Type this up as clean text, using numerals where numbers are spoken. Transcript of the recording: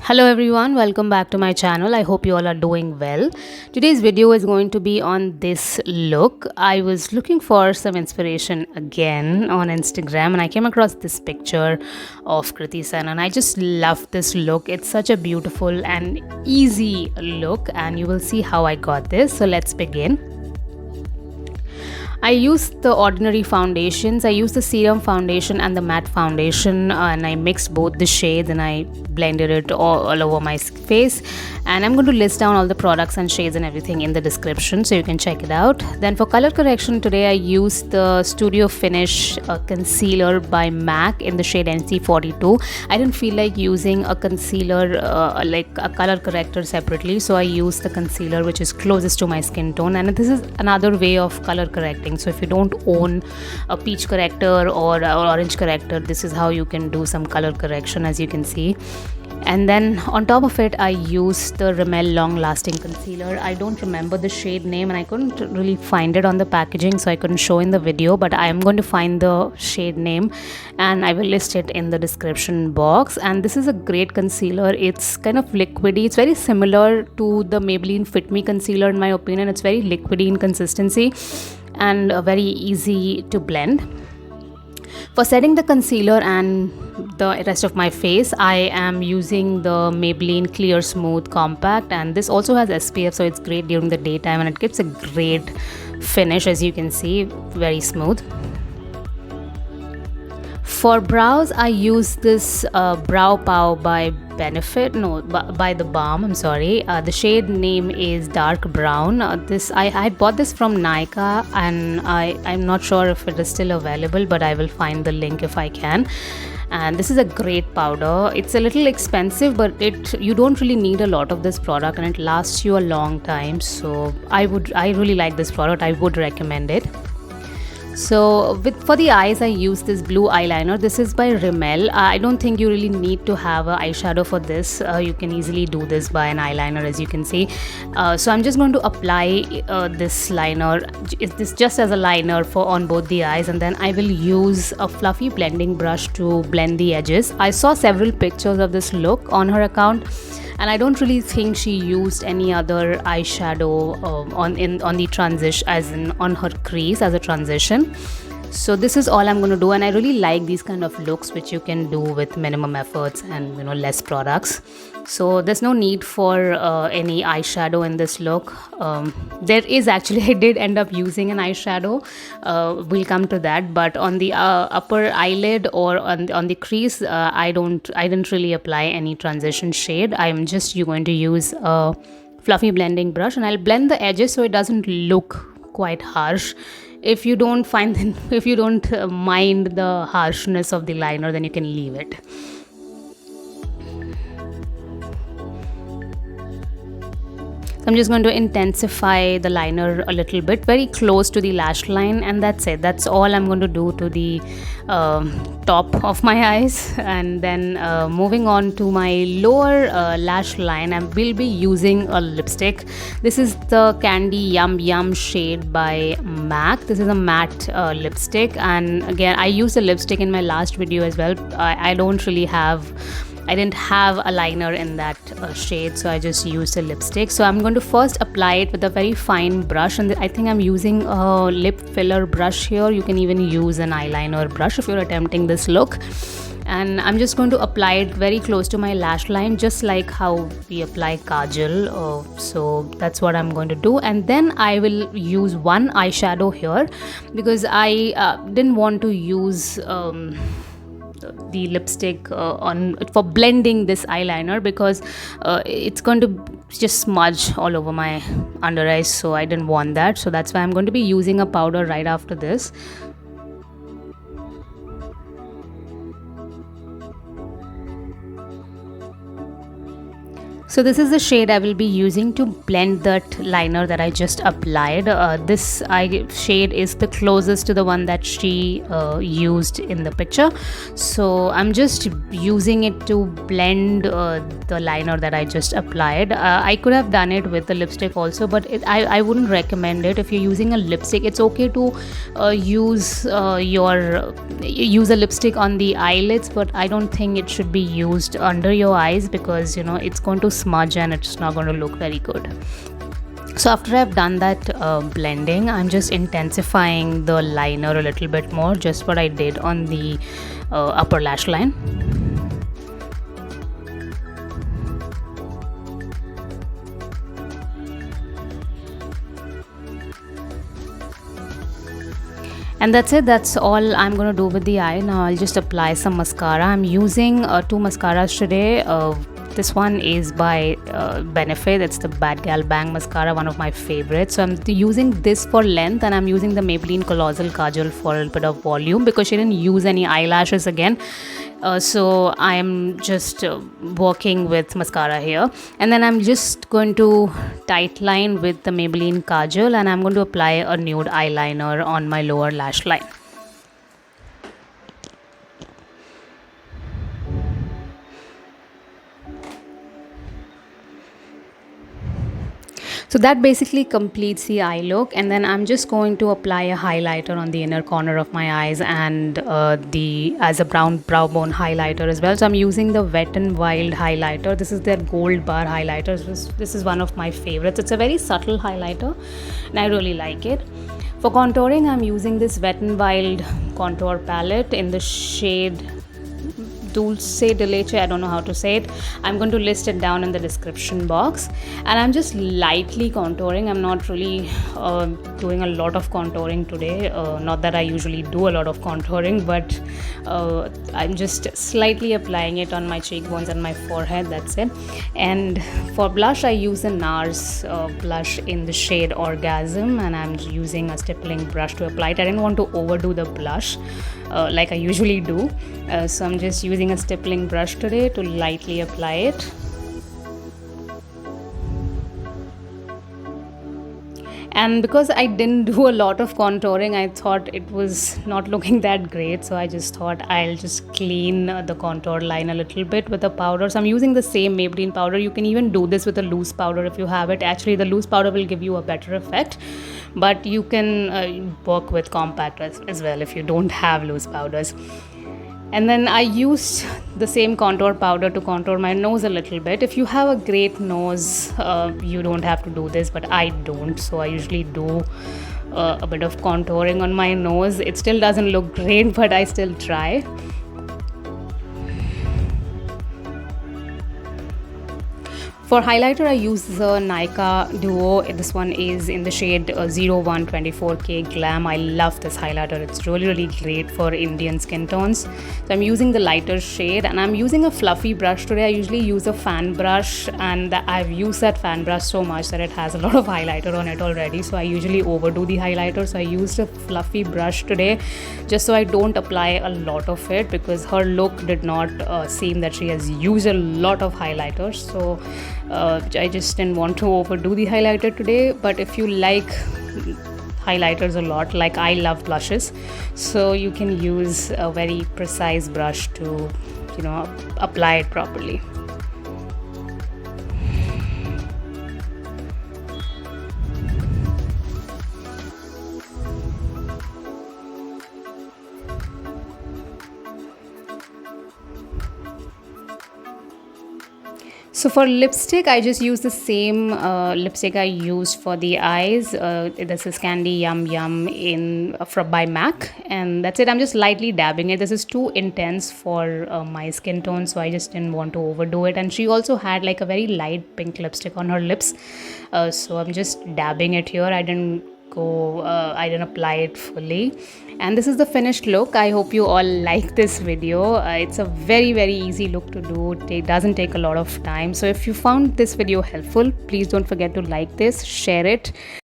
Hello everyone, welcome back to my channel. I hope you all are doing well. Today's video is going to be on this look. I was looking for some inspiration again on Instagram and I came across this picture of Kriti and I just love this look. It's such a beautiful and easy look and you will see how I got this. So let's begin. I used the Ordinary foundations. I used the Serum foundation and the matte foundation and I mixed both the shades and I blended it all over my face. And I'm going to list down all the products and shades and everything in the description so you can check it out. Then for color correction today I used the Studio Finish concealer by MAC in the shade NC42. I didn't feel like using a concealer like a color corrector separately, so I used the concealer which is closest to my skin tone, and this is another way of color correcting. So if you don't own a peach corrector or orange corrector, this is how you can do some color correction, as you can see. And then on top of it I used the Rimmel long lasting concealer. I don't remember the shade name and I couldn't really find it on the packaging, so I couldn't show in the video, but I am going to find the shade name and I will list it in the description box. And this is a great concealer. It's kind of liquidy. It's very similar to the Maybelline Fit Me concealer in my opinion. It's very liquidy in consistency and very easy to blend. For setting the concealer and the rest of my face, I am using the Maybelline Clearsmooth Compact, and this also has SPF, so it's great during the daytime and it gives a great finish, as you can see, very smooth. For brows, I use this Brow Pow by by the Balm. I'm sorry. The shade name is dark brown. I bought this from Nykaa and I'm not sure if it is still available, but I will find the link if I can. And this is a great powder. It's a little expensive, but you don't really need a lot of this product and it lasts you a long time. So I really like this product. I would recommend it. So for the eyes I use this blue eyeliner. This is by Rimmel. I don't think you really need to have an eyeshadow for this. You can easily do this by an eyeliner, as you can see. So I'm just going to apply this liner, this just as a liner on both the eyes, and then I will use a fluffy blending brush to blend the edges. I saw several pictures of this look on her account and I don't really think she used any other eyeshadow on the transition, as in on her crease as a transition. So this is all I'm going to do, and I really like these kind of looks which you can do with minimum efforts and less products. So there's no need for any eyeshadow in this look. There is actually, I did end up using an eyeshadow. We'll come to that, but on the upper eyelid or on the crease, I didn't really apply any transition shade. I'm just going to use a fluffy blending brush and I'll blend the edges so it doesn't look quite harsh. If you don't mind the harshness of the liner, then you can leave it. So I'm just going to intensify the liner a little bit, very close to the lash line, and that's it. That's all I'm going to do to the top of my eyes. And then moving on to my lower lash line, I will be using a lipstick. This is the Candy Yum Yum shade by MAC. This is a matte lipstick, and again I used a lipstick in my last video as well. I didn't have a liner in that shade, so I just used a lipstick. So I'm going to first apply it with a very fine brush, and I think I'm using a lip filler brush here. You can even use an eyeliner brush if you're attempting this look. And I'm just going to apply it very close to my lash line, just like how we apply Kajal. So that's what I'm going to do. And then I will use one eyeshadow here because I didn't want to use the lipstick for blending this eyeliner, because it's going to just smudge all over my under eyes, so I didn't want that. So that's why I'm going to be using a powder right after this. So this is the shade I will be using to blend that liner that I just applied. This shade is the closest to the one that she used in the picture. So I'm just using it to blend the liner that I just applied. I could have done it with the lipstick also, but I wouldn't recommend it. If you're using a lipstick, it's okay to use a lipstick on the eyelids, but I don't think it should be used under your eyes, because it's going to smudge and it's not going to look very good. So after I've done that blending, I'm just intensifying the liner a little bit more, just what I did on the upper lash line. And that's it. That's all I'm going to do with the eye. Now I'll just apply some mascara. I'm using 2 mascaras today. This one is by Benefit. It's the Bad Gal Bang mascara, one of my favorites. So I'm using this for length, and I'm using the Maybelline Colossal Kajal for a little bit of volume, because she didn't use any eyelashes again. So I'm just working with mascara here, and then I'm just going to tight line with the Maybelline Kajal, and I'm going to apply a nude eyeliner on my lower lash line. So that basically completes the eye look, and then I'm just going to apply a highlighter on the inner corner of my eyes, and as a brow bone highlighter as well. So I'm using the Wet n Wild highlighter. This is their gold bar highlighter. This is one of my favorites. It's a very subtle highlighter and I really like it. For contouring, I'm using this Wet n Wild contour palette in the shade Deulce, Leche, I don't know how to say it. I'm going to list it down in the description box, and I'm just lightly contouring. I'm not really doing a lot of contouring today. Not that I usually do a lot of contouring, but I'm just slightly applying it on my cheekbones and my forehead. That's it. And for blush, I use a NARS blush in the shade Orgasm, and I'm using a stippling brush to apply it. I didn't want to overdo the blush like I usually do, so I'm just using a stippling brush today to lightly apply it. And because I didn't do a lot of contouring, I thought it was not looking that great, so I just thought I'll just clean the contour line a little bit with a powder. So I'm using the same Maybelline powder. You can even do this with a loose powder if you have it. Actually, the loose powder will give you a better effect, but you can work with compact as well if you don't have loose powders. And then I used the same contour powder to contour my nose a little bit. If you have a great nose, you don't have to do this, but I don't. So I usually do a bit of contouring on my nose. It still doesn't look great, but I still try. For highlighter, I use the Nykaa Duo. This one is in the shade 0124K Glam. I love this highlighter. It's really, really great for Indian skin tones. So I'm using the lighter shade, and I'm using a fluffy brush today. I usually use a fan brush, and I've used that fan brush so much that it has a lot of highlighter on it already. So I usually overdo the highlighter. So I used a fluffy brush today just so I don't apply a lot of it, because her look did not seem that she has used a lot of highlighter. So I just didn't want to overdo the highlighter today. But if you like highlighters a lot, like I love blushes, so you can use a very precise brush to apply it properly. So for lipstick, I just use the same lipstick I used for the eyes. This is Candy Yum Yum by MAC, and that's it. I'm just lightly dabbing it. This is too intense for my skin tone, so I just didn't want to overdo it. And she also had like a very light pink lipstick on her lips, so I'm just dabbing it here. I didn't apply it fully. And this is the finished look. I hope you all like this video. It's a very, very easy look to do. It doesn't take a lot of time. So if you found this video helpful, please don't forget to like this, share it.